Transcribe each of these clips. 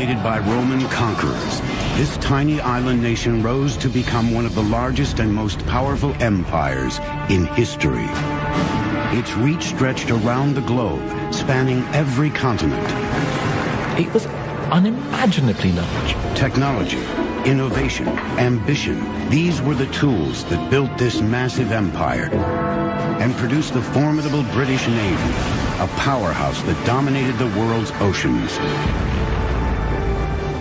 dominated by Roman conquerors, this tiny island nation rose to become one of the largest and most powerful empires in history. Its reach stretched around the globe, spanning every continent. It was unimaginably large. Technology, innovation, ambition, these were the tools that built this massive empire and produced the formidable British Navy, a powerhouse that dominated the world's oceans.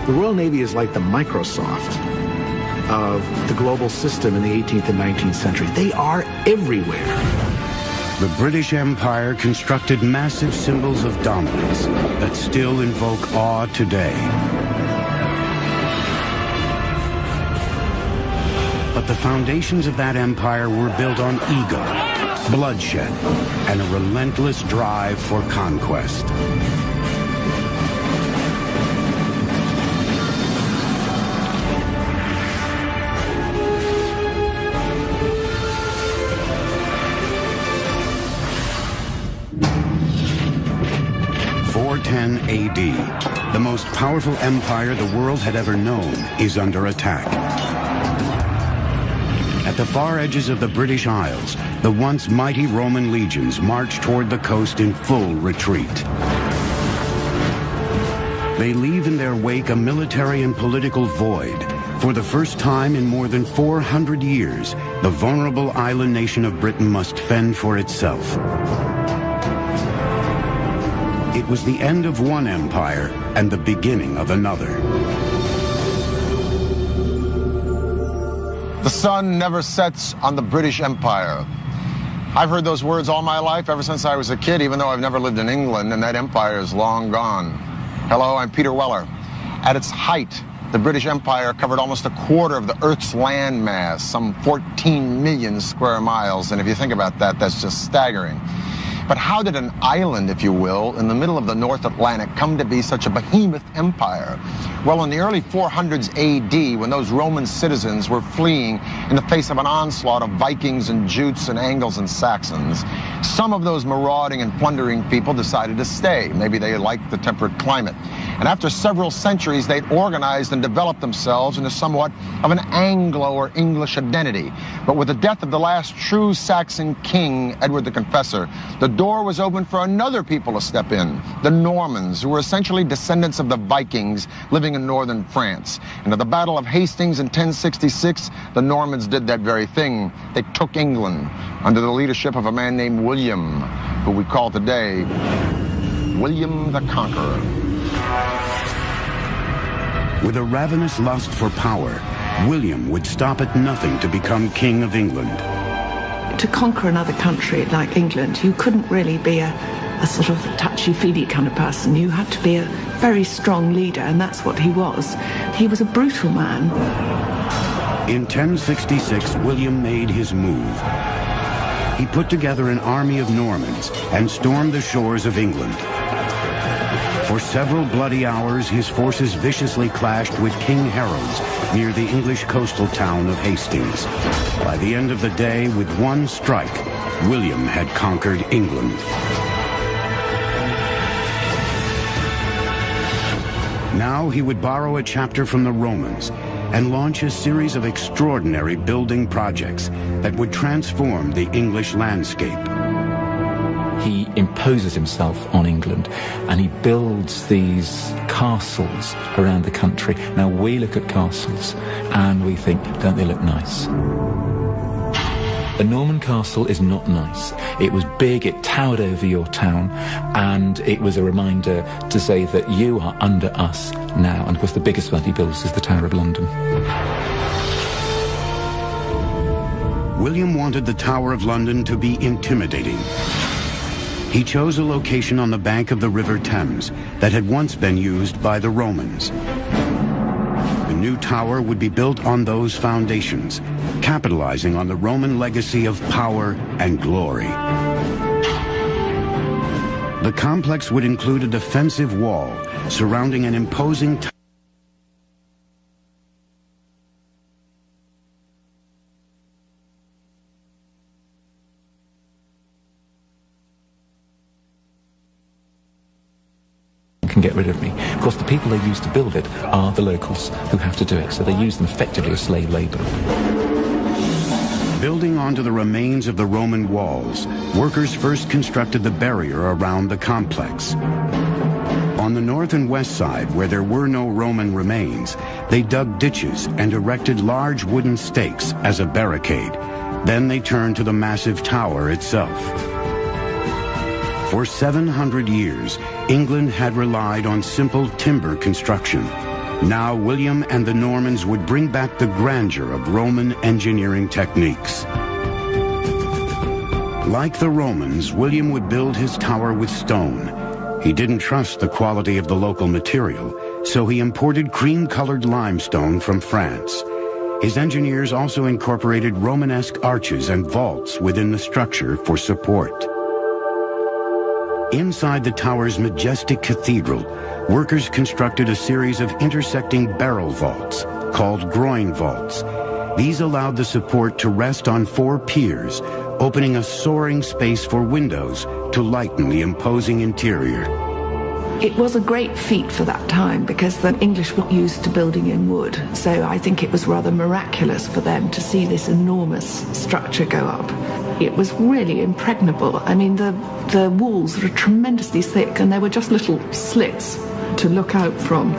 The Royal Navy is like the Microsoft of the global system in the 18th and 19th century. They are everywhere. The British Empire constructed massive symbols of dominance that still invoke awe today. But the foundations of that empire were built on ego, bloodshed, and a relentless drive for conquest. AD, the most powerful empire the world had ever known is under attack. At the far edges of the British Isles, the once mighty Roman legions march toward the coast in full retreat. They leave in their wake a military and political void. For the first time in more than 400 years, the vulnerable island nation of Britain must fend for itself. It was the end of one empire and the beginning of another. The sun never sets on the British Empire. I've heard those words all my life, ever since I was a kid, even though I've never lived in England, and that empire is long gone. Hello, I'm Peter Weller. At its height, the British Empire covered almost a quarter of the Earth's land mass, some 14 million square miles, and if you think about that, that's just staggering. But how did an island, if you will, in the middle of the North Atlantic come to be such a behemoth empire? Well, in the early 400s AD, when those Roman citizens were fleeing in the face of an onslaught of Vikings and Jutes and Angles and Saxons, some of those marauding and plundering people decided to stay. Maybe they liked the temperate climate. And after several centuries, they'd organized and developed themselves into somewhat of an Anglo or English identity. But with the death of the last true Saxon king, Edward the Confessor, the door was open for another people to step in, the Normans, who were essentially descendants of the Vikings living in northern France. And at the Battle of Hastings in 1066, the Normans did that very thing. They took England under the leadership of a man named William, who we call today William the Conqueror. With a ravenous lust for power, William would stop at nothing to become King of England. To conquer another country like England, you couldn't really be a sort of touchy-feely kind of person. You had to be a very strong leader, and that's what he was. He was a brutal man. In 1066, William made his move. He put together an army of Normans and stormed the shores of England. For several bloody hours, his forces viciously clashed with King Harold's near the English coastal town of Hastings. By the end of the day, with one strike, William had conquered England. Now he would borrow a chapter from the Romans and launch a series of extraordinary building projects that would transform the English landscape. He imposes himself on England and he builds these castles around the country. Now we look at castles and we think, don't they look nice? A Norman castle is not nice. It was big, it towered over your town, and it was a reminder to say that you are under us now. And of course the biggest one he builds is the Tower of London. William wanted the Tower of London to be intimidating. He chose a location on the bank of the River Thames that had once been used by the Romans. The new tower would be built on those foundations, capitalizing on the Roman legacy of power and glory. The complex would include a defensive wall surrounding an imposing tower can get rid of me. Of course, the people they use to build it are the locals who have to do it, so they use them effectively as slave labor. Building onto the remains of the Roman walls, workers first constructed the barrier around the complex. On the north and west side, where there were no Roman remains, they dug ditches and erected large wooden stakes as a barricade. Then they turned to the massive tower itself. For 700 years, England had relied on simple timber construction. Now William and the Normans would bring back the grandeur of Roman engineering techniques. Like the Romans, William would build his tower with stone. He didn't trust the quality of the local material, so he imported cream-colored limestone from France. His engineers also incorporated Romanesque arches and vaults within the structure for support. Inside the tower's majestic cathedral, workers constructed a series of intersecting barrel vaults, called groin vaults. These allowed the support to rest on 4 piers, opening a soaring space for windows to lighten the imposing interior. It was a great feat for that time because the English were used to building in wood, so I think it was rather miraculous for them to see this enormous structure go up. It was really impregnable. I mean, the walls were tremendously thick and there were just little slits to look out from.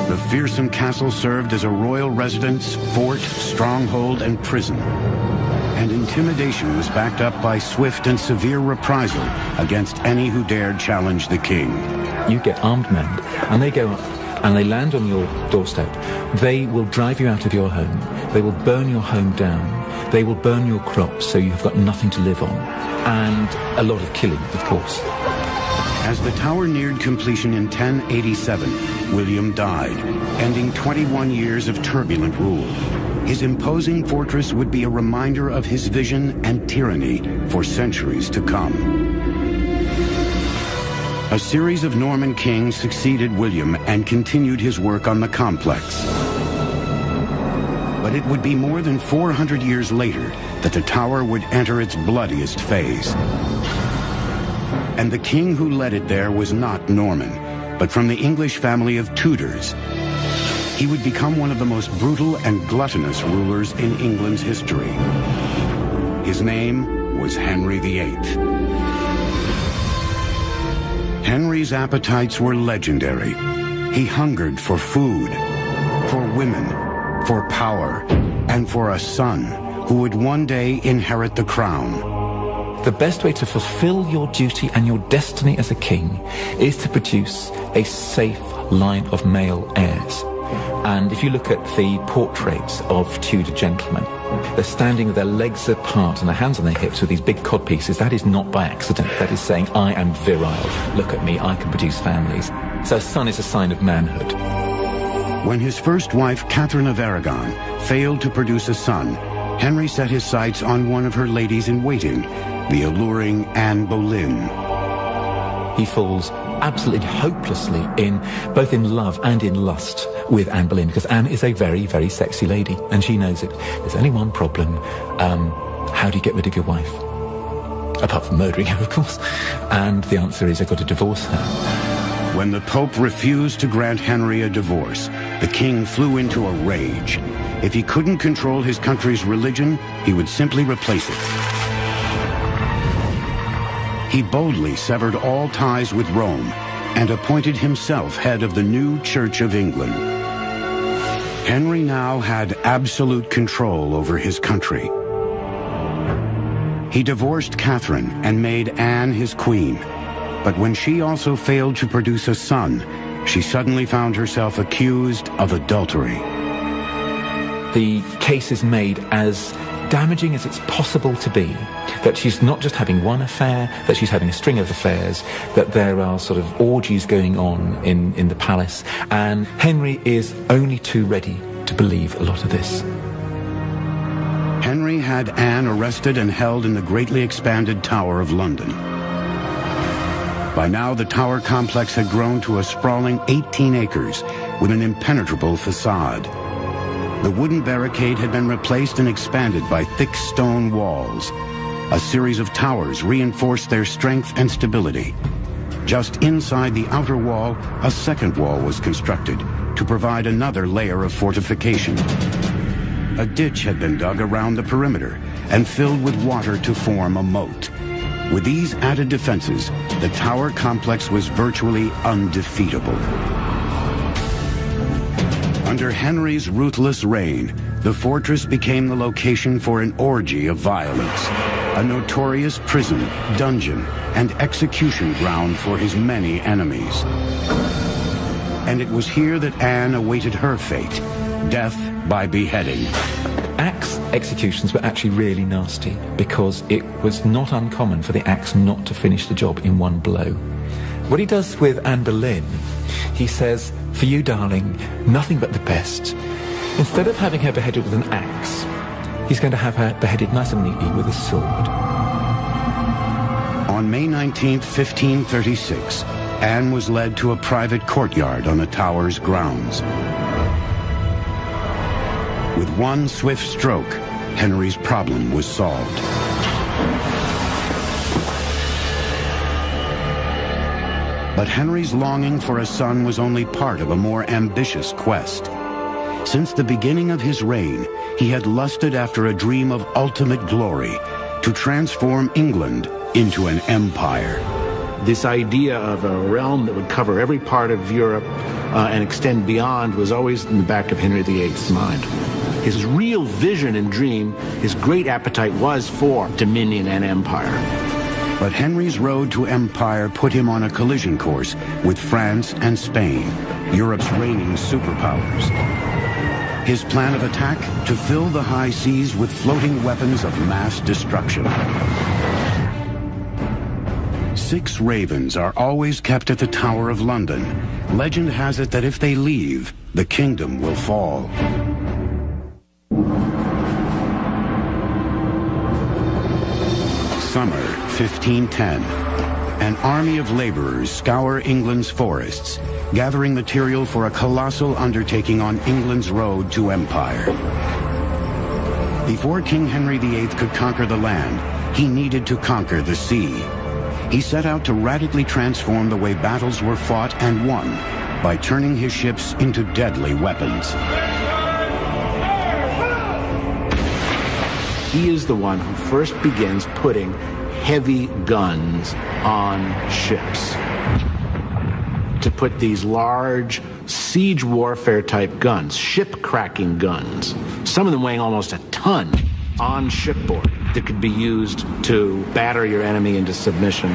The fearsome castle served as a royal residence, fort, stronghold, and prison. And intimidation was backed up by swift and severe reprisal against any who dared challenge the king. You get armed men, and they go up, and they land on your doorstep. They will drive you out of your home. They will burn your home down. They will burn your crops, so you've got nothing to live on. And a lot of killing, of course. As the tower neared completion in 1087, William died, ending 21 years of turbulent rule. His imposing fortress would be a reminder of his vision and tyranny for centuries to come. A series of Norman kings succeeded William and continued his work on the complex. But it would be more than 400 years later that the tower would enter its bloodiest phase. And the king who led it there was not Norman, but from the English family of Tudors. He would become one of the most brutal and gluttonous rulers in England's history. His name was Henry VIII. Henry's appetites were legendary. He hungered for food, for women, for power, and for a son who would one day inherit the crown. The best way to fulfill your duty and your destiny as a king is to produce a safe line of male heirs. And if you look at the portraits of Tudor gentlemen, they're standing with their legs apart and their hands on their hips with these big codpieces. That is not by accident. That is saying, I am virile. Look at me, I can produce families. So a son is a sign of manhood. When his first wife, Catherine of Aragon, failed to produce a son, Henry set his sights on one of her ladies-in-waiting, the alluring Anne Boleyn. He falls absolutely hopelessly both in love and in lust with Anne Boleyn, because Anne is a very, very sexy lady, and she knows it. There's only one problem. How do you get rid of your wife? Apart from murdering her, of course. And the answer is, I've got to divorce her. When the Pope refused to grant Henry a divorce, the king flew into a rage. If he couldn't control his country's religion, he would simply replace it. He boldly severed all ties with Rome and appointed himself head of the new Church of England. Henry now had absolute control over his country. He divorced Catherine and made Anne his queen. But when she also failed to produce a son, she suddenly found herself accused of adultery. The case is made as damaging as it's possible to be, that she's not just having one affair, that she's having a string of affairs, that there are sort of orgies going on in the palace, and Henry is only too ready to believe a lot of this. Henry had Anne arrested and held in the greatly expanded Tower of London. By now, the tower complex had grown to a sprawling 18 acres with an impenetrable facade. The wooden barricade had been replaced and expanded by thick stone walls. A series of towers reinforced their strength and stability. just inside the outer wall, a second wall was constructed to provide another layer of fortification. A ditch had been dug around the perimeter and filled with water to form a moat. With these added defenses, the tower complex was virtually undefeatable. Under Henry's ruthless reign, the fortress became the location for an orgy of violence, a notorious prison, dungeon, and execution ground for his many enemies. And it was here that Anne awaited her fate, death by beheading. Axe executions were actually really nasty because it was not uncommon for the axe not to finish the job in one blow. What he does with Anne Boleyn, he says, "For you, darling, nothing but the best." Instead of having her beheaded with an axe, he's going to have her beheaded nice and neatly with a sword. On May 19, 1536, Anne was led to a private courtyard on the tower's grounds. With one swift stroke, Henry's problem was solved. But Henry's longing for a son was only part of a more ambitious quest. Since the beginning of his reign, he had lusted after a dream of ultimate glory, to transform England into an empire. This idea of a realm that would cover every part of Europe and extend beyond was always in the back of Henry VIII's mind. His real vision and dream, his great appetite was for dominion and empire. But Henry's road to empire put him on a collision course with France and Spain, Europe's reigning superpowers. His plan of attack, to fill the high seas with floating weapons of mass destruction. 6 ravens are always kept at the Tower of London. Legend has it that if they leave, the kingdom will fall. Summer 1510. An army of laborers scour England's forests, gathering material for a colossal undertaking on England's road to empire. Before King Henry VIII could conquer the land, he needed to conquer the sea. He set out to radically transform the way battles were fought and won by turning his ships into deadly weapons. He is the one who first begins putting heavy guns on ships. To put these large siege warfare type guns, ship-cracking guns, some of them weighing almost a ton, on shipboard that could be used to batter your enemy into submission.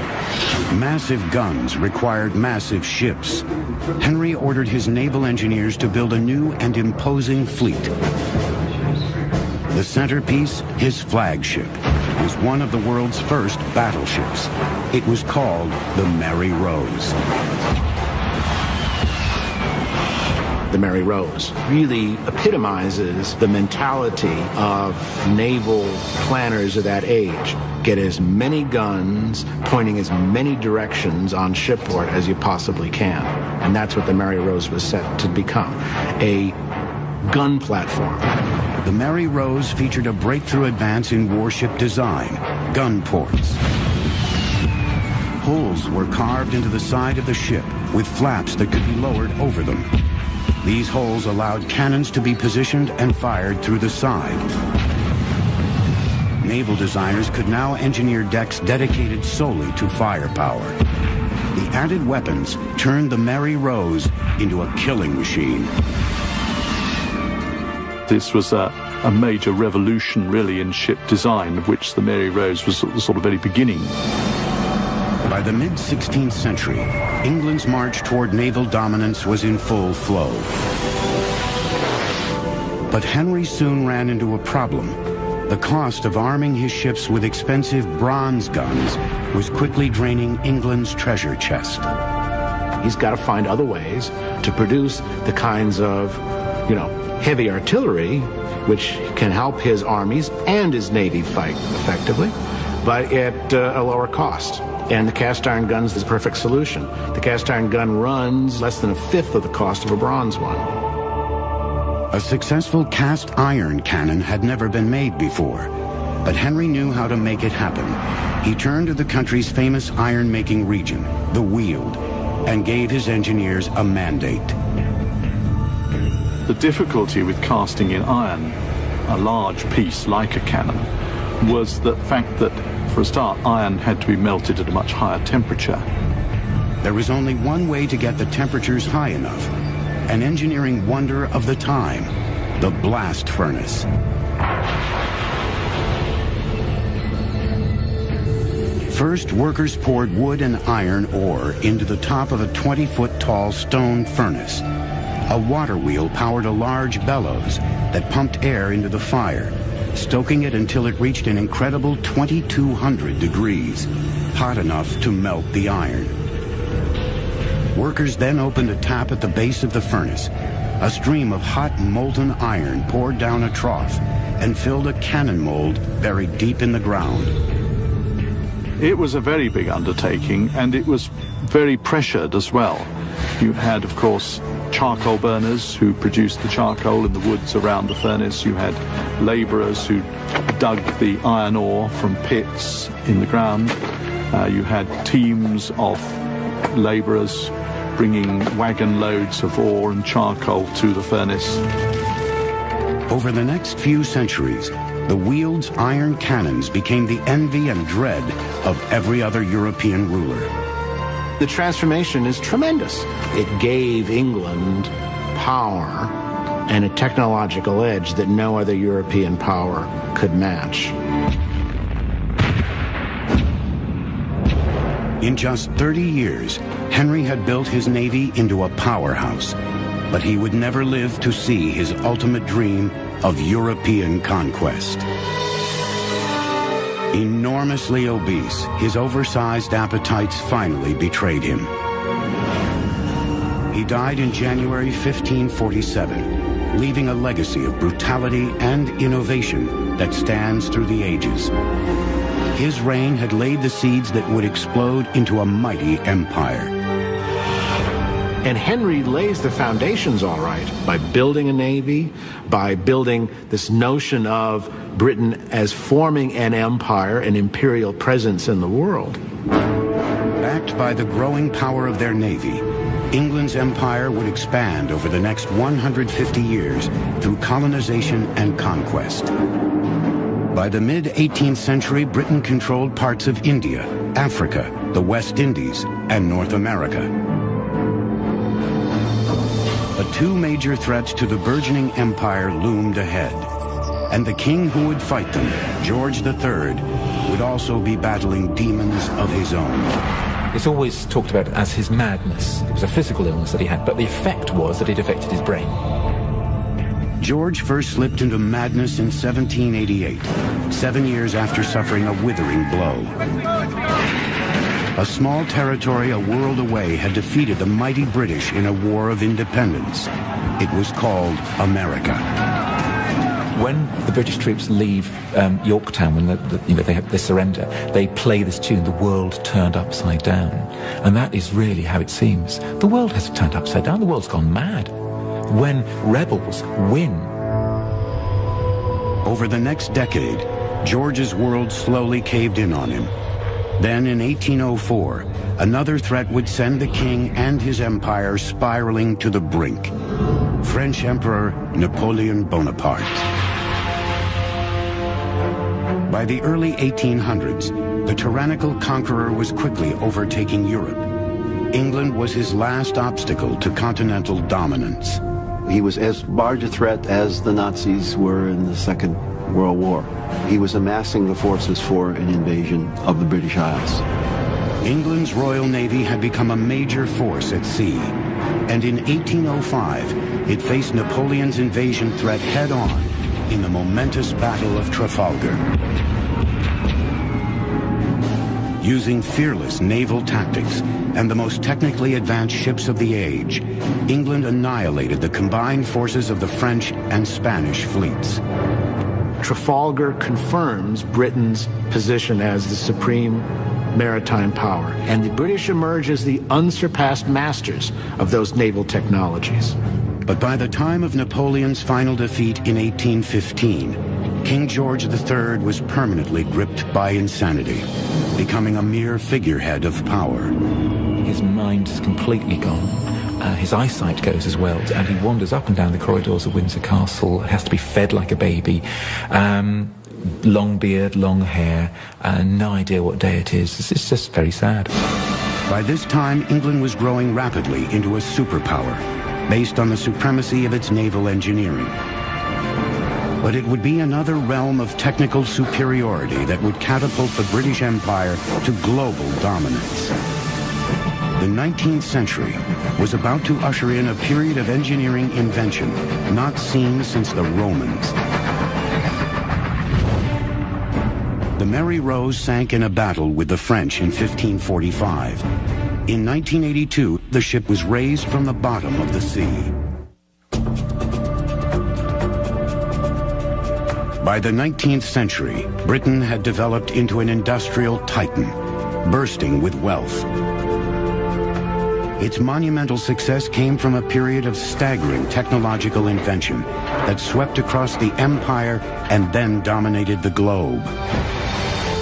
Massive guns required massive ships. Henry ordered his naval engineers to build a new and imposing fleet. The centerpiece, his flagship, was one of the world's first battleships. It was called the Mary Rose. The Mary Rose really epitomizes the mentality of naval planners of that age. Get as many guns pointing as many directions on shipboard as you possibly can. And that's what the Mary Rose was set to become, a gun platform. The Mary Rose featured a breakthrough advance in warship design, gun ports. Holes were carved into the side of the ship with flaps that could be lowered over them. These holes allowed cannons to be positioned and fired through the side. Naval designers could now engineer decks dedicated solely to firepower. The added weapons turned the Mary Rose into a killing machine. This was a major revolution, really, in ship design, of which the Mary Rose was the sort of very beginning. By the mid-16th century, England's march toward naval dominance was in full flow. But Henry soon ran into a problem. The cost of arming his ships with expensive bronze guns was quickly draining England's treasure chest. He's got to find other ways to produce the kinds of, heavy artillery, which can help his armies and his navy fight effectively, but at a lower cost. And the cast iron gun is the perfect solution. The cast iron gun runs less than a fifth of the cost of a bronze one. A successful cast iron cannon had never been made before, But Henry knew how to make it happen. He turned to the country's famous iron-making region, the Weald, and gave his engineers a mandate. The difficulty with casting in iron a large piece like a cannon was the fact that, for a start, iron had to be melted at a much higher temperature. There was only one way to get the temperatures high enough, an engineering wonder of the time, the blast furnace. First, workers poured wood and iron ore into the top of a 20-foot tall stone furnace. A water wheel powered a large bellows that pumped air into the fire, stoking it until it reached an incredible 2,200 degrees, hot enough to melt the iron. Workers then opened a tap at the base of the furnace. A stream of hot molten iron poured down a trough and filled a cannon mold buried deep in the ground. It was a very big undertaking, and it was very pressured as well. You had, of course, charcoal burners who produced the charcoal in the woods around the furnace. You had laborers who dug the iron ore from pits in the ground. You had teams of laborers bringing wagon loads of ore and charcoal to the furnace. Over the next few centuries, the Weald's iron cannons became the envy and dread of every other European ruler. The transformation is tremendous. It gave England power and a technological edge that no other European power could match. In just 30 years, Henry had built his navy into a powerhouse, but he would never live to see his ultimate dream of European conquest. Enormously obese, his oversized appetites finally betrayed him. He died in January 1547, leaving a legacy of brutality and innovation that stands through the ages. His reign had laid the seeds that would explode into a mighty empire. And Henry lays the foundations all right by building a navy, by building this notion of Britain as forming an empire, an imperial presence in the world. Backed by the growing power of their navy, England's empire would expand over the next 150 years through colonization and conquest. By the mid-18th century, Britain controlled parts of India, Africa, the West Indies, and North America. But two major threats to the burgeoning empire loomed ahead, and the king who would fight them, George III, would also be battling demons of his own. It's always talked about as his madness. It was a physical illness that he had, but the effect was that it affected his brain. George first slipped into madness in 1788, 7 years after suffering a withering blow. A small territory a world away had defeated the mighty British in a war of independence. It was called America. When the British troops leave Yorktown, when they surrender, they play this tune, "The World Turned Upside Down." And that is really how it seems. The world hasn't turned upside down, the world's gone mad. When rebels win. Over the next decade, George's world slowly caved in on him. Then in 1804, another threat would send the king and his empire spiraling to the brink. French Emperor Napoleon Bonaparte. By the early 1800s, the tyrannical conqueror was quickly overtaking Europe. England was his last obstacle to continental dominance. He was as large a threat as the Nazis were in the Second World War. He was amassing the forces for an invasion of the British Isles. England's Royal Navy had become a major force at sea, and in 1805, it faced Napoleon's invasion threat head-on in the momentous Battle of Trafalgar. Using fearless naval tactics and the most technically advanced ships of the age, England annihilated the combined forces of the French and Spanish fleets. Trafalgar confirms Britain's position as the supreme maritime power, and the British emerge as the unsurpassed masters of those naval technologies. But by the time of Napoleon's final defeat in 1815, King George III was permanently gripped by insanity, becoming a mere figurehead of power. His mind is completely gone. His eyesight goes as well, and he wanders up and down the corridors of Windsor Castle, has to be fed like a baby. Long beard, long hair, no idea what day it is. It's just very sad. By this time, England was growing rapidly into a superpower, based on the supremacy of its naval engineering. But it would be another realm of technical superiority that would catapult the British Empire to global dominance. The 19th century was about to usher in a period of engineering invention not seen since the Romans. The Mary Rose sank in a battle with the French in 1545. In 1982, the ship was raised from the bottom of the sea. By the 19th century, Britain had developed into an industrial titan, bursting with wealth. Its monumental success came from a period of staggering technological invention that swept across the empire and then dominated the globe.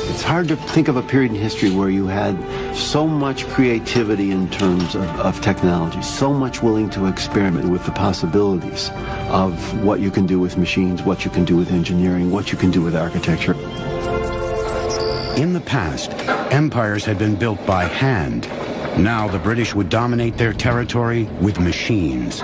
It's hard to think of a period in history where you had so much creativity in terms of technology, so much willing to experiment with the possibilities of what you can do with machines, what you can do with engineering, what you can do with architecture. In the past, empires had been built by hand. Now the British would dominate their territory with machines.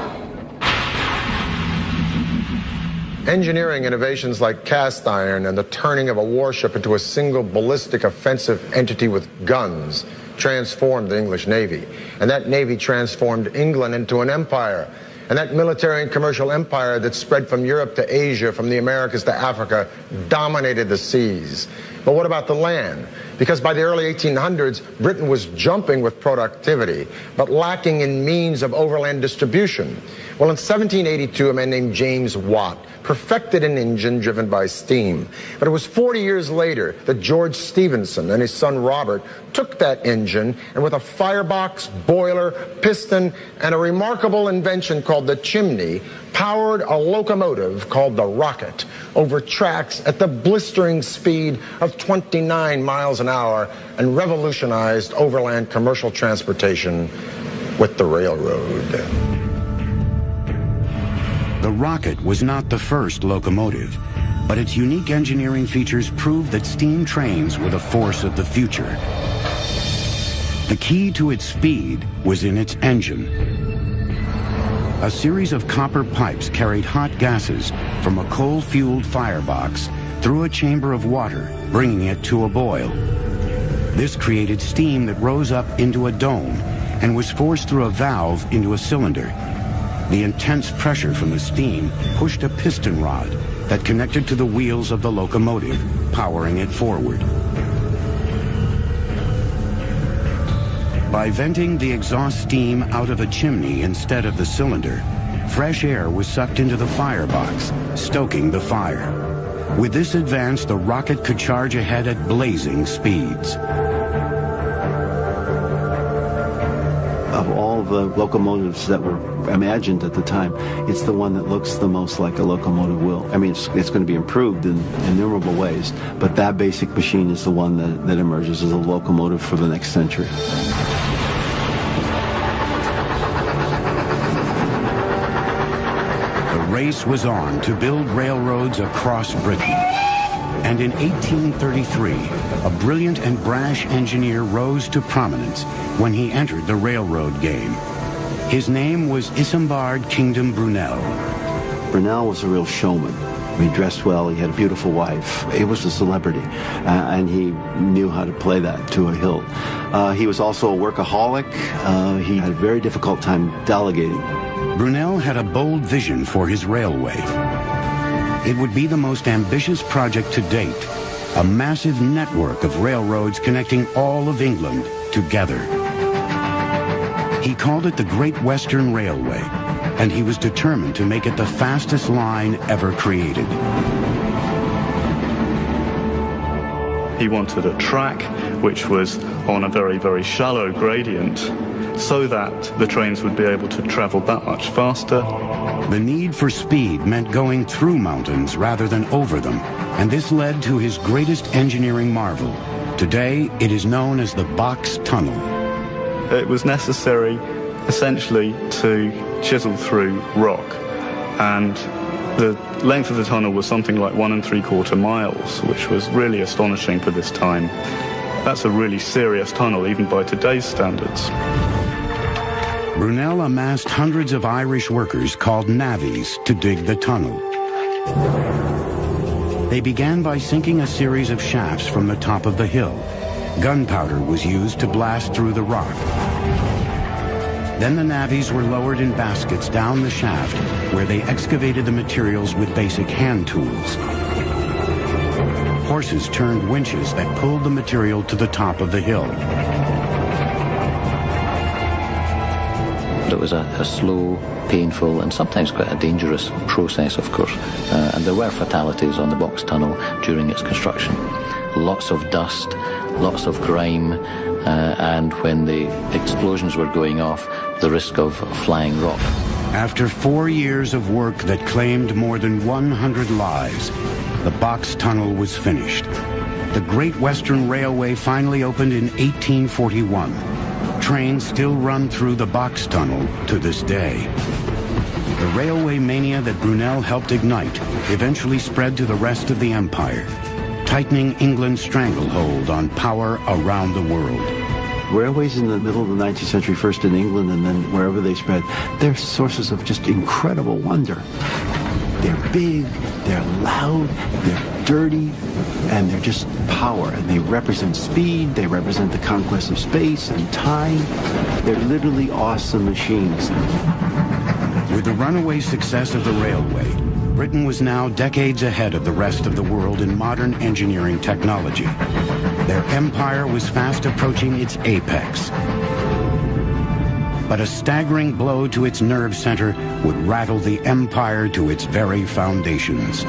Engineering innovations like cast iron and the turning of a warship into a single ballistic offensive entity with guns transformed the English Navy. And that Navy transformed England into an empire. And that military and commercial empire that spread from Europe to Asia, from the Americas to Africa, dominated the seas. But what about the land? Because by the early 1800s, Britain was jumping with productivity, but lacking in means of overland distribution. Well, in 1782, a man named James Watt perfected an engine driven by steam. But it was 40 years later that George Stephenson and his son Robert took that engine and with a firebox, boiler, piston, and a remarkable invention called the chimney, powered a locomotive called the Rocket over tracks at the blistering speed of 29 miles an hour and revolutionized overland commercial transportation with the railroad. The Rocket was not the first locomotive, but its unique engineering features proved that steam trains were the force of the future. The key to its speed was in its engine. A series of copper pipes carried hot gases from a coal-fueled firebox through a chamber of water, bringing it to a boil. This created steam that rose up into a dome and was forced through a valve into a cylinder. The intense pressure from the steam pushed a piston rod that connected to the wheels of the locomotive, powering it forward. By venting the exhaust steam out of a chimney instead of the cylinder, fresh air was sucked into the firebox, stoking the fire. With this advance, the Rocket could charge ahead at blazing speeds. Of all the locomotives that were imagined at the time, it's the one that looks the most like a locomotive will. I mean, it's going to be improved in innumerable ways, but that basic machine is the one that emerges as a locomotive for the next century. The race was on to build railroads across Britain. And in 1833, a brilliant and brash engineer rose to prominence when he entered the railroad game. His name was Isambard Kingdom Brunel. Brunel was a real showman. He dressed well, he had a beautiful wife. He was a celebrity, and he knew how to play that to a hilt. He was also a workaholic. He had a very difficult time delegating. Brunel had a bold vision for his railway. It would be the most ambitious project to date, a massive network of railroads connecting all of England together. He called it the Great Western Railway, and he was determined to make it the fastest line ever created. He wanted a track which was on a very, very shallow gradient so that the trains would be able to travel that much faster. The need for speed meant going through mountains rather than over them, and this led to his greatest engineering marvel. Today, it is known as the Box Tunnel. It was necessary, essentially, to chisel through rock, and the length of the tunnel was something like 1 3/4 miles, which was really astonishing for this time. That's a really serious tunnel, even by today's standards. Brunel amassed hundreds of Irish workers called navvies to dig the tunnel. They began by sinking a series of shafts from the top of the hill. Gunpowder was used to blast through the rock. Then the navvies were lowered in baskets down the shaft, where they excavated the materials with basic hand tools. Horses turned winches that pulled the material to the top of the hill. It was a slow, painful, and sometimes quite a dangerous process, of course. And there were fatalities on the Box Tunnel during its construction. Lots of dust, lots of grime, and when the explosions were going off, the risk of flying rock. After 4 years of work that claimed more than 100 lives, the Box Tunnel was finished. The Great Western Railway finally opened in 1841. Trains still run through the Box Tunnel to this day. The railway mania that Brunel helped ignite eventually spread to the rest of the empire, tightening England's stranglehold on power around the world. Railways in the middle of the 19th century, first in England and then wherever they spread, they're sources of just incredible wonder. They're big, they're loud, they're dirty, and they're just power. And they represent speed, they represent the conquest of space and time. They're literally awesome machines. With the runaway success of the railway, Britain was now decades ahead of the rest of the world in modern engineering technology. Their empire was fast approaching its apex. But a staggering blow to its nerve center would rattle the empire to its very foundations.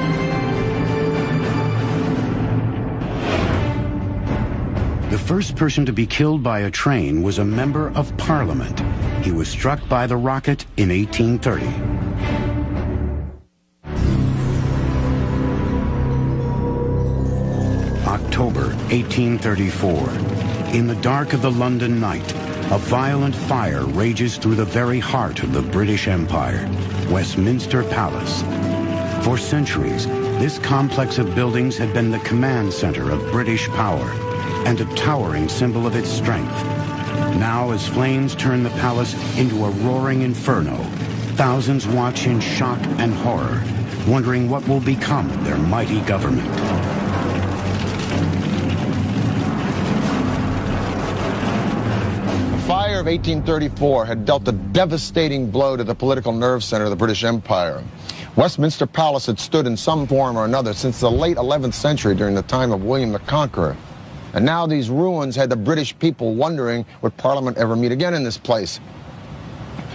The first person to be killed by a train was a member of Parliament. He was struck by the rocket in 1830. October 1834. In the dark of the London night, a violent fire rages through the very heart of the British Empire, Westminster Palace. For centuries, this complex of buildings had been the command center of British power and a towering symbol of its strength. Now, as flames turn the palace into a roaring inferno, thousands watch in shock and horror, wondering what will become of their mighty government. The fire of 1834 had dealt a devastating blow to the political nerve center of the British Empire. Westminster Palace had stood in some form or another since the late 11th century during the time of William the Conqueror. And now these ruins had the British people wondering, would Parliament ever meet again in this place?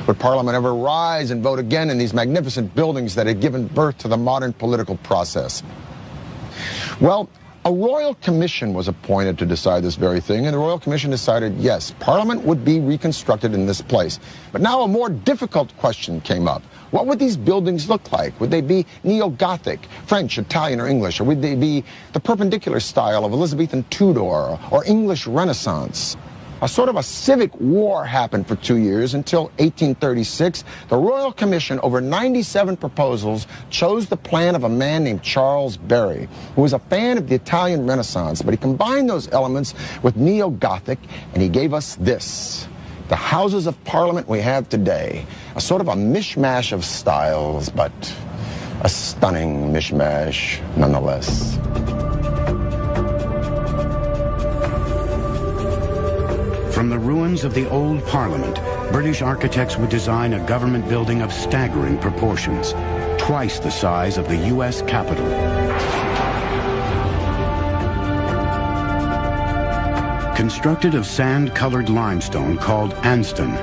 Would Parliament ever rise and vote again in these magnificent buildings that had given birth to the modern political process? Well, a royal commission was appointed to decide this very thing, and the royal commission decided, yes, Parliament would be reconstructed in this place. But now a more difficult question came up. What would these buildings look like? Would they be neo-Gothic, French, Italian, or English? Or would they be the perpendicular style of Elizabethan Tudor or English Renaissance? A sort of a civic war happened for 2 years until 1836. The Royal Commission, over 97 proposals, chose the plan of a man named Charles Barry, who was a fan of the Italian Renaissance, but he combined those elements with neo-Gothic, and he gave us this. The Houses of Parliament we have today, a sort of a mishmash of styles, but a stunning mishmash nonetheless. From the ruins of the old Parliament, British architects would design a government building of staggering proportions, twice the size of the U.S. Capitol. Constructed of sand-colored limestone called Anston,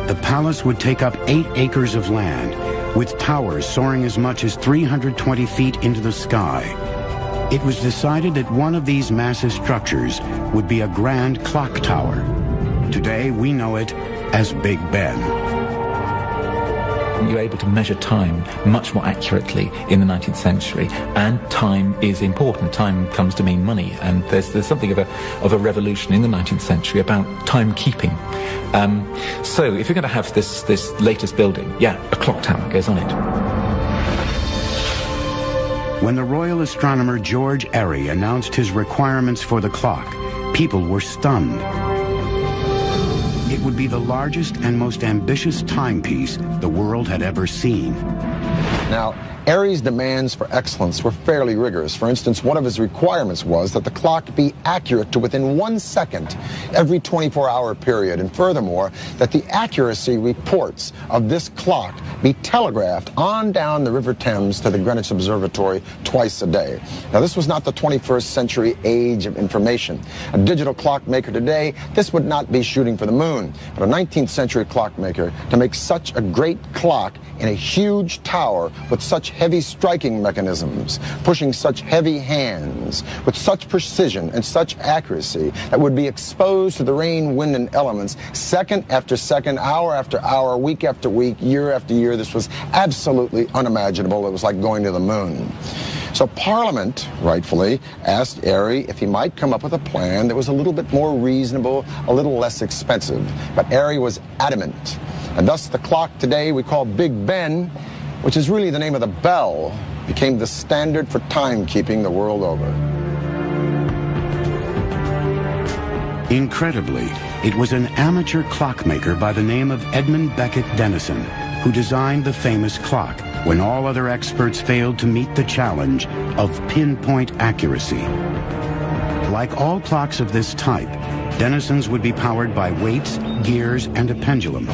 the palace would take up 8 acres of land, with towers soaring as much as 320 feet into the sky. It was decided that one of these massive structures would be a grand clock tower. Today, we know it as Big Ben. You're able to measure time much more accurately in the 19th century, and time is important. Time comes to mean money, and there's something of a revolution in the 19th century about timekeeping. So if you're going to have this latest building, a clock tower goes on it. When the royal astronomer George Airy announced his requirements for the clock, people were stunned. It would be the largest and most ambitious timepiece the world had ever seen. Now, Airy's demands for excellence were fairly rigorous. For instance, one of his requirements was that the clock be accurate to within 1 second every 24-hour period, and furthermore, that the accuracy reports of this clock be telegraphed on down the River Thames to the Greenwich Observatory twice a day. Now, this was not the 21st century age of information. A digital clockmaker today, this would not be shooting for the moon, but a 19th century clockmaker, to make such a great clock in a huge tower with such heavy striking mechanisms, pushing such heavy hands, with such precision and such accuracy that would be exposed to the rain, wind, and elements second after second, hour after hour, week after week, year after year. This was absolutely unimaginable. It was like going to the moon. So Parliament, rightfully, asked Airy if he might come up with a plan that was a little bit more reasonable, a little less expensive. But Airy was adamant. And thus the clock today we call Big Ben, which is really the name of the bell, became the standard for timekeeping the world over. Incredibly, it was an amateur clockmaker by the name of Edmund Beckett Denison who designed the famous clock when all other experts failed to meet the challenge of pinpoint accuracy. Like all clocks of this type, Denison's would be powered by weights, gears, and a pendulum.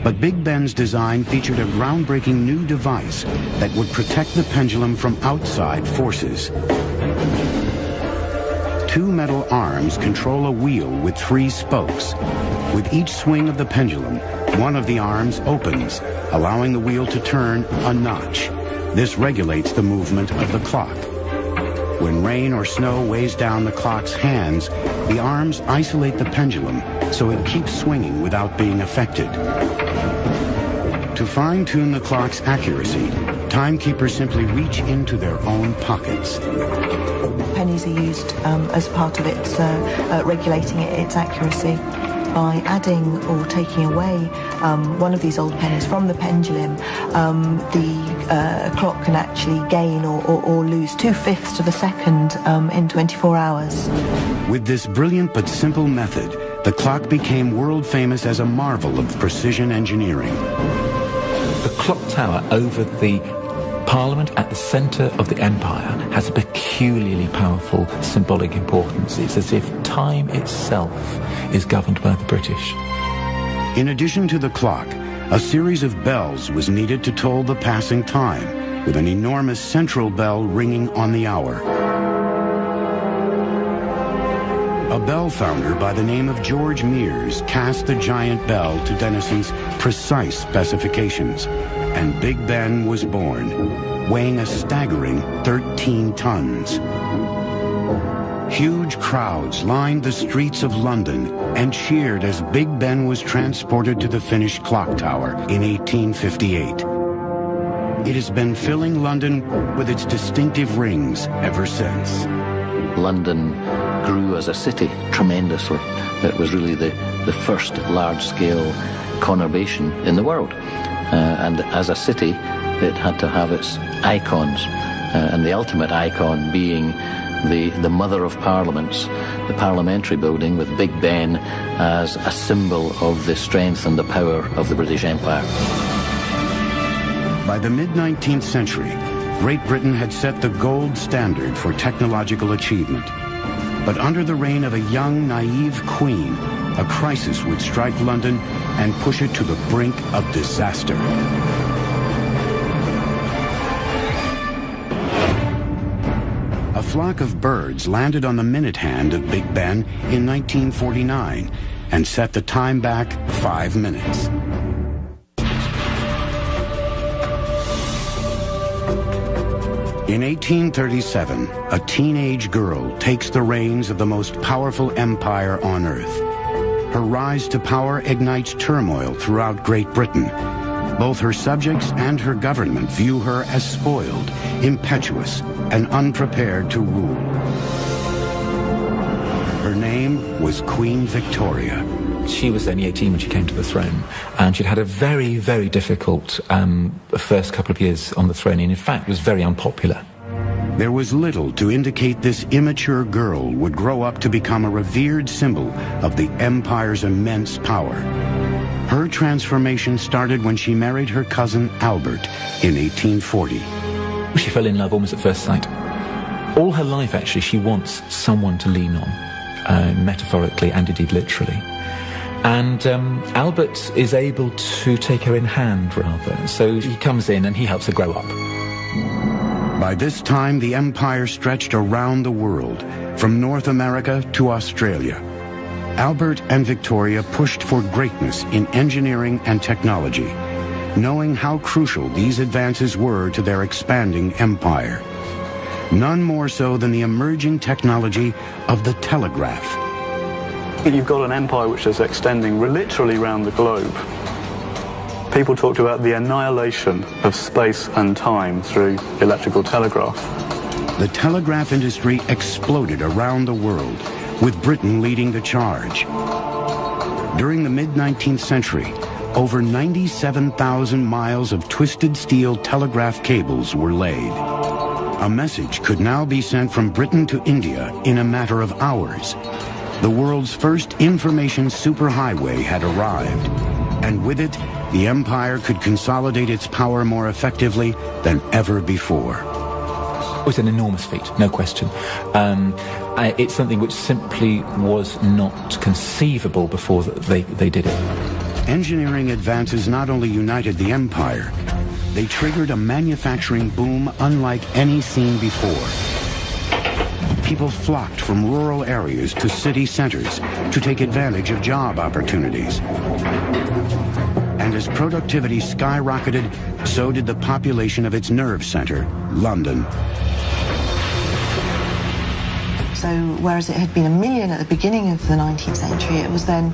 But Big Ben's design featured a groundbreaking new device that would protect the pendulum from outside forces. Two metal arms control a wheel with 3 spokes. With each swing of the pendulum, one of the arms opens, allowing the wheel to turn a notch. This regulates the movement of the clock. When rain or snow weighs down the clock's hands, the arms isolate the pendulum so it keeps swinging without being affected. To fine-tune the clock's accuracy, timekeepers simply reach into their own pockets. Pennies are used as part of its regulating its accuracy. By adding or taking away one of these old pennies from the pendulum, the clock can actually gain or lose 2/5 of a second in 24 hours. With this brilliant but simple method, the clock became world famous as a marvel of precision engineering. The clock tower over the Parliament at the centre of the empire has a peculiarly powerful symbolic importance. It's as if time itself is governed by the British. In addition to the clock, a series of bells was needed to toll the passing time, with an enormous central bell ringing on the hour. A bell founder by the name of George Mears cast the giant bell to Denison's precise specifications, and Big Ben was born, weighing a staggering 13 tons. Huge crowds lined the streets of London and cheered as Big Ben was transported to the finished clock tower in 1858. It has been filling London with its distinctive rings ever since. London grew as a city tremendously. It was really the first large-scale conurbation in the world. And as a city, it had to have its icons, and the ultimate icon being the mother of parliaments, the parliamentary building with Big Ben as a symbol of the strength and the power of the British Empire. By the mid-19th century, Great Britain had set the gold standard for technological achievement. But under the reign of a young, naive queen, a crisis would strike London and push it to the brink of disaster. A flock of birds landed on the minute hand of Big Ben in 1949 and set the time back 5 minutes. In 1837, a teenage girl takes the reins of the most powerful empire on earth. her rise to power ignites turmoil throughout Great Britain. Both her subjects and her government view her as spoiled, impetuous, and unprepared to rule. Her name was Queen Victoria. She was only 18 when she came to the throne, and she'd had a very, very difficult first couple of years on the throne, and in fact was very unpopular. There was little to indicate this immature girl would grow up to become a revered symbol of the empire's immense power. Her transformation started when she married her cousin Albert in 1840. She fell in love almost at first sight. All her life, actually, she wants someone to lean on, metaphorically and indeed literally. And Albert is able to take her in hand, rather. So he comes in and he helps her grow up. By this time, the empire stretched around the world, from North America to Australia. Albert and Victoria pushed for greatness in engineering and technology, knowing how crucial these advances were to their expanding empire. None more so than the emerging technology of the telegraph. You've got an empire which is extending literally around the globe. People talked about the annihilation of space and time through electrical telegraph. The telegraph industry exploded around the world, with Britain leading the charge. During the mid-19th century, over 97,000 miles of twisted steel telegraph cables were laid. A message could now be sent from Britain to India in a matter of hours. The world's first information superhighway had arrived, and with it, the empire could consolidate its power more effectively than ever before. It was an enormous feat, no question. It's something which simply was not conceivable before they did it. Engineering advances not only united the empire, they triggered a manufacturing boom unlike any seen before. People flocked from rural areas to city centers to take advantage of job opportunities. And as productivity skyrocketed, so did the population of its nerve center, London. So whereas it had been 1 million at the beginning of the 19th century, it was then,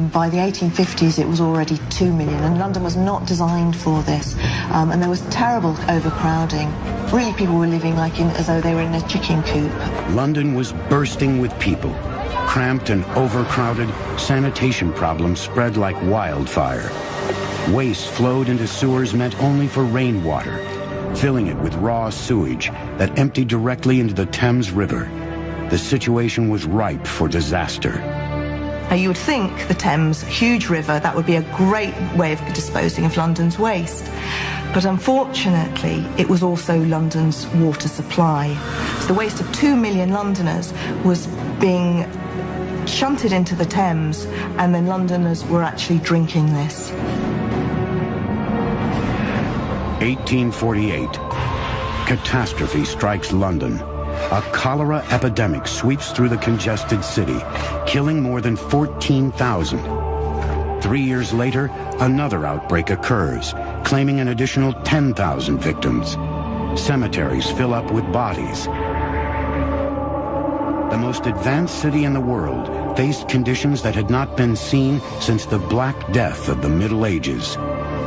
by the 1850s, it was already 2 million. And London was not designed for this. And there was terrible overcrowding. Really, people were living as though they were in a chicken coop. London was bursting with people. Cramped and overcrowded, sanitation problems spread like wildfire. Waste flowed into sewers meant only for rainwater, filling it with raw sewage that emptied directly into the Thames River. The situation was ripe for disaster. Now, you would think the Thames, huge river, that would be a great way of disposing of London's waste. But unfortunately, it was also London's water supply. So the waste of 2 million Londoners was being shunted into the Thames, and then Londoners were actually drinking this. 1848. Catastrophe strikes London. A cholera epidemic sweeps through the congested city, killing more than 14,000. 3 years later, another outbreak occurs, claiming an additional 10,000 victims. Cemeteries fill up with bodies. The most advanced city in the world faced conditions that had not been seen since the Black Death of the Middle Ages.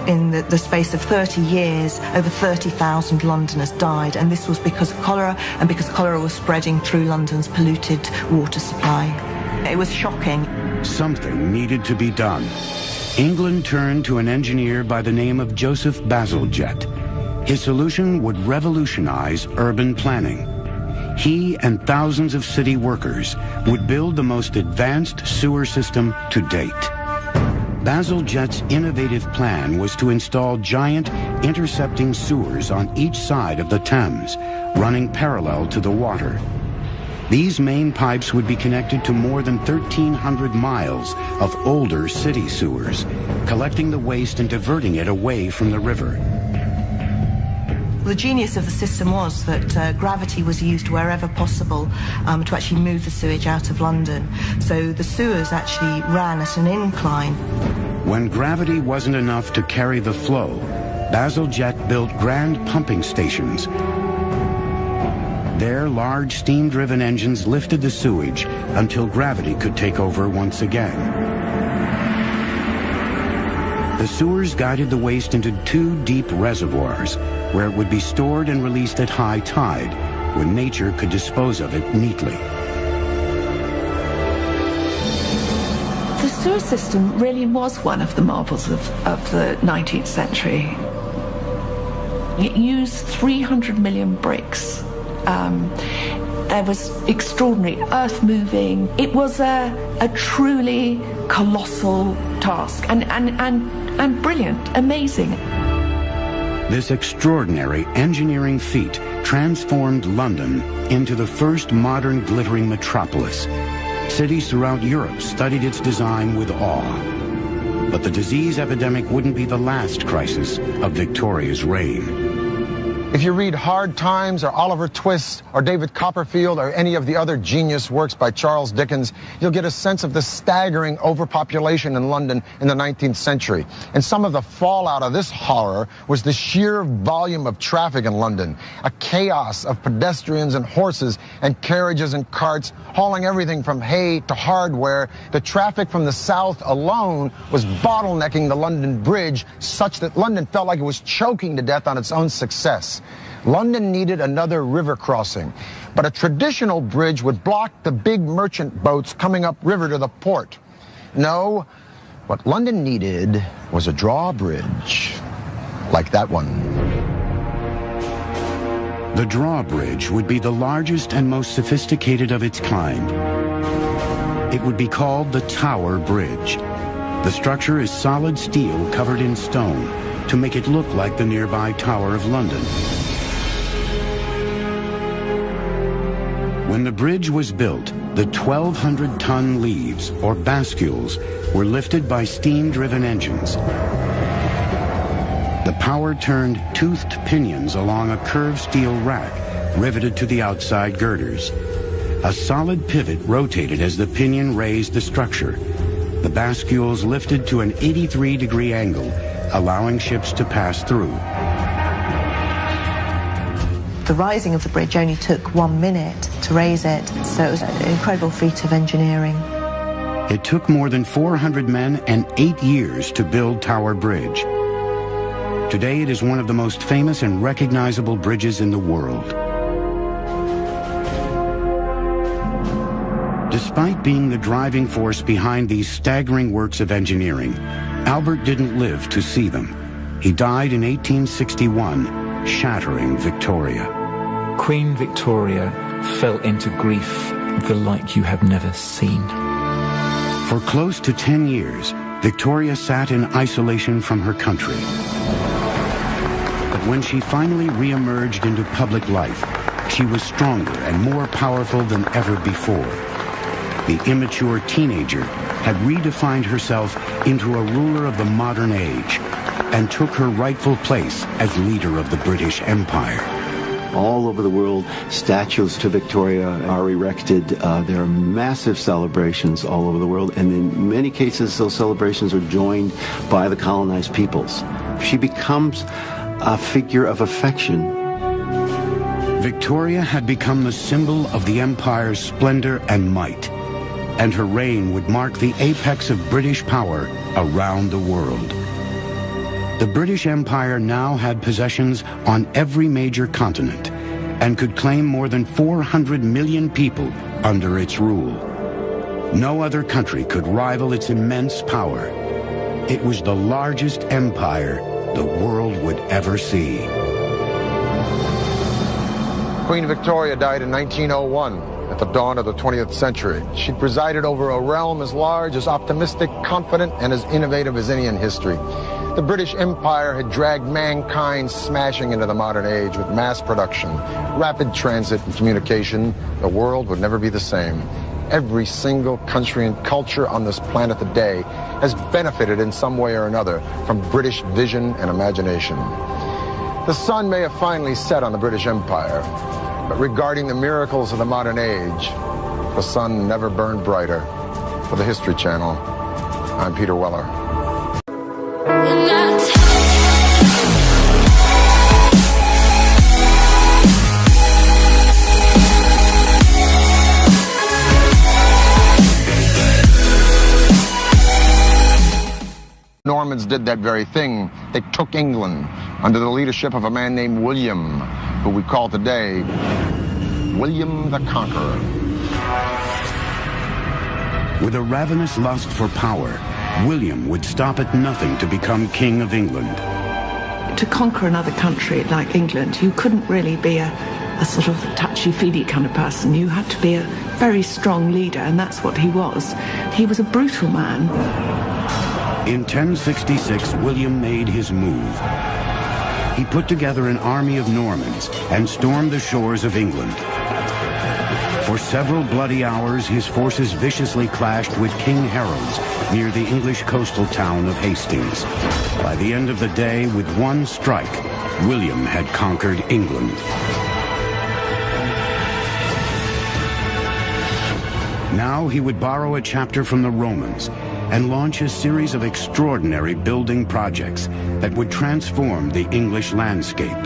In the space of 30 years, over 30,000 Londoners died, and this was because of cholera, and because cholera was spreading through London's polluted water supply. It was shocking. Something needed to be done. England turned to an engineer by the name of Joseph Bazalgette. His solution would revolutionize urban planning. He and thousands of city workers would build the most advanced sewer system to date. Bazalgette's innovative plan was to install giant intercepting sewers on each side of the Thames, running parallel to the water. These main pipes would be connected to more than 1,300 miles of older city sewers, collecting the waste and diverting it away from the river. The genius of the system was that gravity was used wherever possible to actually move the sewage out of London. So the sewers actually ran at an incline. When gravity wasn't enough to carry the flow, Bazalgette built grand pumping stations There, large steam-driven engines lifted the sewage until gravity could take over once again. The sewers guided the waste into 2 deep reservoirs, where it would be stored and released at high tide, when nature could dispose of it neatly. The sewer system really was one of the marvels of the 19th century. It used 300 million bricks. There was extraordinary earth moving. It was a truly colossal task and brilliant, amazing. This extraordinary engineering feat transformed London into the first modern glittering metropolis. Cities throughout Europe studied its design with awe. But the disease epidemic wouldn't be the last crisis of Victoria's reign. If you read Hard Times or Oliver Twist or David Copperfield or any of the other genius works by Charles Dickens, you'll get a sense of the staggering overpopulation in London in the 19th century. And some of the fallout of this horror was the sheer volume of traffic in London, a chaos of pedestrians and horses and carriages and carts hauling everything from hay to hardware. The traffic from the south alone was bottlenecking the London Bridge such that London felt like it was choking to death on its own success. London needed another river crossing, but a traditional bridge would block the big merchant boats coming upriver to the port. No, what London needed was a drawbridge, like that one. The drawbridge would be the largest and most sophisticated of its kind. It would be called the Tower Bridge. The structure is solid steel covered in stone to make it look like the nearby Tower of London. When the bridge was built, the 1,200-ton leaves, or bascules, were lifted by steam-driven engines. The power turned toothed pinions along a curved steel rack riveted to the outside girders. A solid pivot rotated as the pinion raised the structure. The bascules lifted to an 83-degree angle, allowing ships to pass through. The rising of the bridge only took 1 minute to raise it, so it was an incredible feat of engineering. It took more than 400 men and 8 years to build Tower Bridge. Today it is one of the most famous and recognizable bridges in the world. Despite being the driving force behind these staggering works of engineering, Albert didn't live to see them. He died in 1861, shattering Victoria. Queen Victoria fell into grief the like you have never seen. For close to 10 years, Victoria sat in isolation from her country. But when she finally re-emerged into public life, she was stronger and more powerful than ever before. The immature teenager had redefined herself into a ruler of the modern age and took her rightful place as leader of the British Empire. All over the world, statues to Victoria are erected. There are massive celebrations all over the world, and in many cases, those celebrations are joined by the colonized peoples. She becomes a figure of affection. Victoria had become the symbol of the empire's splendor and might, and her reign would mark the apex of British power around the world. The British Empire now had possessions on every major continent and could claim more than 400 million people under its rule. No other country could rival its immense power. It was the largest empire the world would ever see. Queen Victoria died in 1901 at the dawn of the 20th century. She presided over a realm as large, as optimistic, confident, and as innovative as any in history. The British Empire had dragged mankind smashing into the modern age with mass production, rapid transit, and communication. The world would never be the same. Every single country and culture on this planet today has benefited in some way or another from British vision and imagination. The sun may have finally set on the British Empire, but regarding the miracles of the modern age, the sun never burned brighter. For the History Channel, I'm Peter Weller. Normans did that very thing. They took England under the leadership of a man named William, who we call today William the Conqueror. With a ravenous lust for power, William would stop at nothing to become King of England. To conquer another country like England, you couldn't really be a sort of touchy-feely kind of person. You had to be a very strong leader, and that's what he was. He was a brutal man. In 1066, William made his move. He put together an army of Normans and stormed the shores of England. For several bloody hours, his forces viciously clashed with King Harold's near the English coastal town of Hastings. By the end of the day, with one strike, William had conquered England. Now he would borrow a chapter from the Romans and launch a series of extraordinary building projects that would transform the English landscape.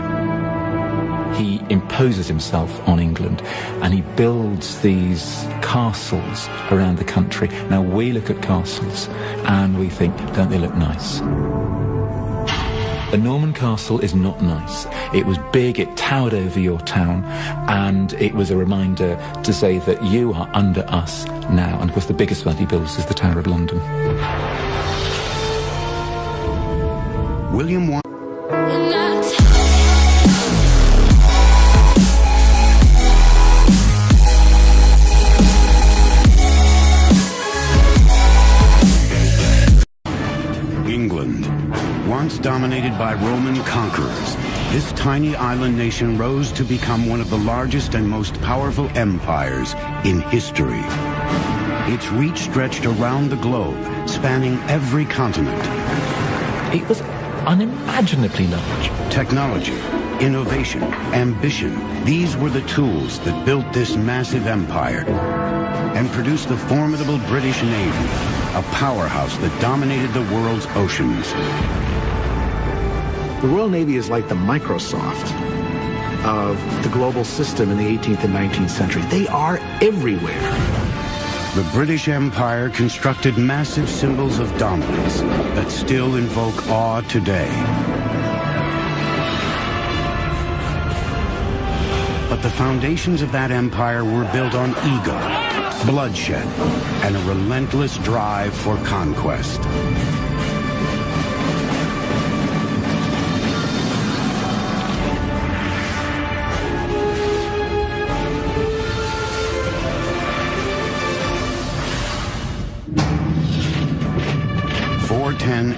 He imposes himself on England and he builds these castles around the country. Now we look at castles and we think, don't they look nice? A Norman castle is not nice. It was big, it towered over your town, and it was a reminder to say that you are under us now. And of course the biggest one he builds is the Tower of London. William wanted England. Once dominated by Roman conquerors, this tiny island nation rose to become one of the largest and most powerful empires in history. Its reach stretched around the globe, spanning every continent. It was unimaginably large. Technology, innovation, ambition, these were the tools that built this massive empire and produced the formidable British Navy, a powerhouse that dominated the world's oceans. The Royal Navy is like the Microsoft of the global system in the 18th and 19th century. They are everywhere. The British Empire constructed massive symbols of dominance that still invoke awe today. But the foundations of that empire were built on ego, bloodshed, and a relentless drive for conquest.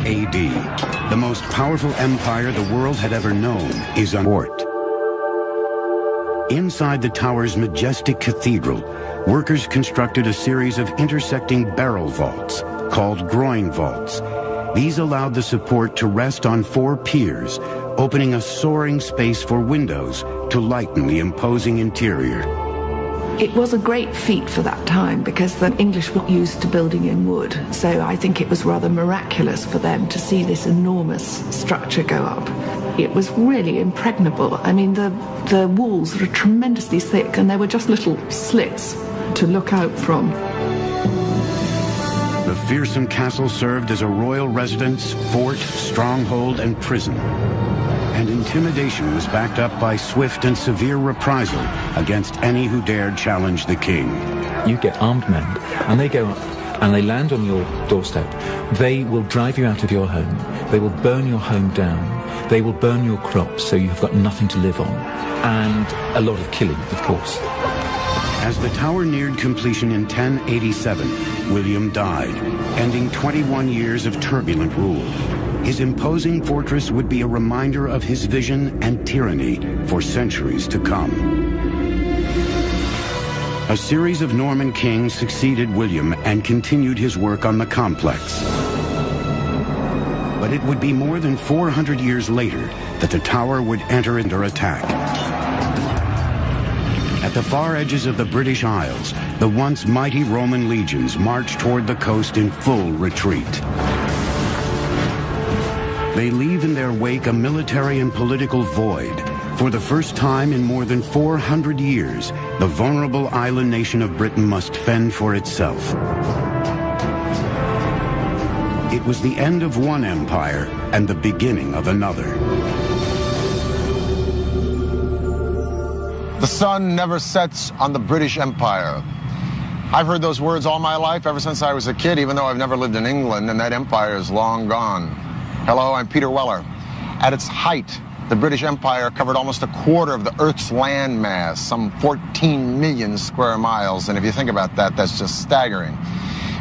AD, the most powerful empire the world had ever known is on fort. Inside the tower's majestic cathedral, workers constructed a series of intersecting barrel vaults called groin vaults. These allowed the support to rest on 4 piers, opening a soaring space for windows to lighten the imposing interior. It was a great feat for that time because the English were used to building in wood, so I think it was rather miraculous for them to see this enormous structure go up. It was really impregnable. I mean, the walls were tremendously thick and there were just little slits to look out from. The fearsome castle served as a royal residence, fort, stronghold, and prison. And intimidation was backed up by swift and severe reprisal against any who dared challenge the king. You get armed men, and they go up, and they land on your doorstep. They will drive you out of your home. They will burn your home down. They will burn your crops, so you've got nothing to live on. And a lot of killing, of course. As the tower neared completion in 1087, William died, ending 21 years of turbulent rule. His imposing fortress would be a reminder of his vision and tyranny for centuries to come. A series of Norman kings succeeded William and continued his work on the complex. But it would be more than 400 years later that the tower would enter under attack. At the far edges of the British Isles, the once mighty Roman legions marched toward the coast in full retreat. They leave in their wake a military and political void. For the first time in more than 400 years, the vulnerable island nation of Britain must fend for itself. It was the end of one empire and the beginning of another. The sun never sets on the British Empire. I've heard those words all my life, ever since I was a kid, even though I've never lived in England, and that empire is long gone. Hello, I'm Peter Weller. At its height, the British Empire covered almost a quarter of the Earth's land mass, some 14 million square miles, and if you think about that, that's just staggering.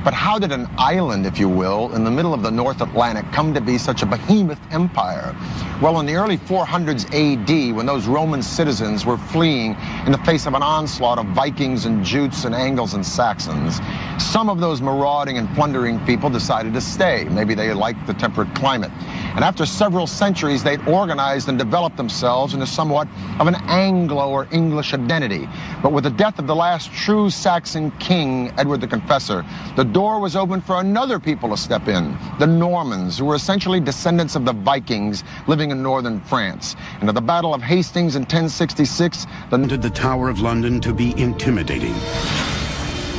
But how did an island, if you will, in the middle of the North Atlantic come to be such a behemoth empire? Well, in the early 400s AD, when those Roman citizens were fleeing in the face of an onslaught of Vikings and Jutes and Angles and Saxons, some of those marauding and plundering people decided to stay. Maybe they liked the temperate climate. And after several centuries, they'd organized and developed themselves into somewhat of an Anglo or English identity. But with the death of the last true Saxon king, Edward the Confessor, the door was open for another people to step in, the Normans, who were essentially descendants of the Vikings living in northern France. And at the Battle of Hastings in 1066, the Tower of London to be intimidating.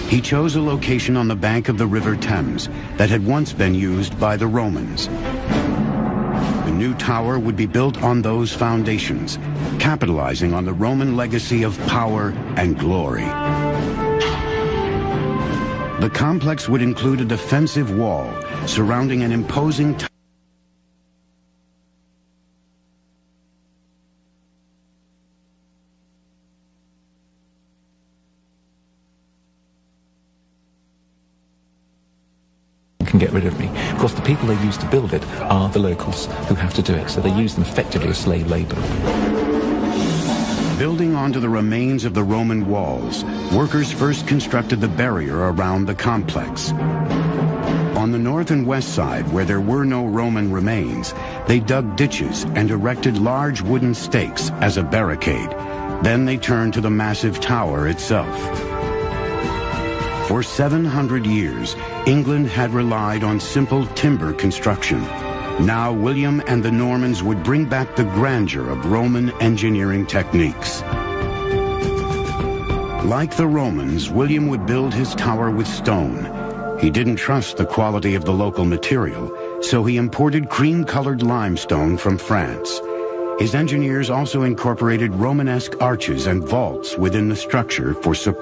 He chose a location on the bank of the River Thames that had once been used by the Romans. The new tower would be built on those foundations, capitalizing on the Roman legacy of power and glory. The complex would include a defensive wall surrounding an imposing tower. Can get rid of me. Of course, the people they use to build it are the locals who have to do it, so they use them effectively as slave labor. Building onto the remains of the Roman walls, workers first constructed the barrier around the complex. On the north and west side, where there were no Roman remains, they dug ditches and erected large wooden stakes as a barricade. Then they turned to the massive tower itself. For 700 years, England had relied on simple timber construction. Now William and the Normans would bring back the grandeur of Roman engineering techniques. Like the Romans, William would build his tower with stone. He didn't trust the quality of the local material, so he imported cream-colored limestone from France. His engineers also incorporated Romanesque arches and vaults within the structure for support.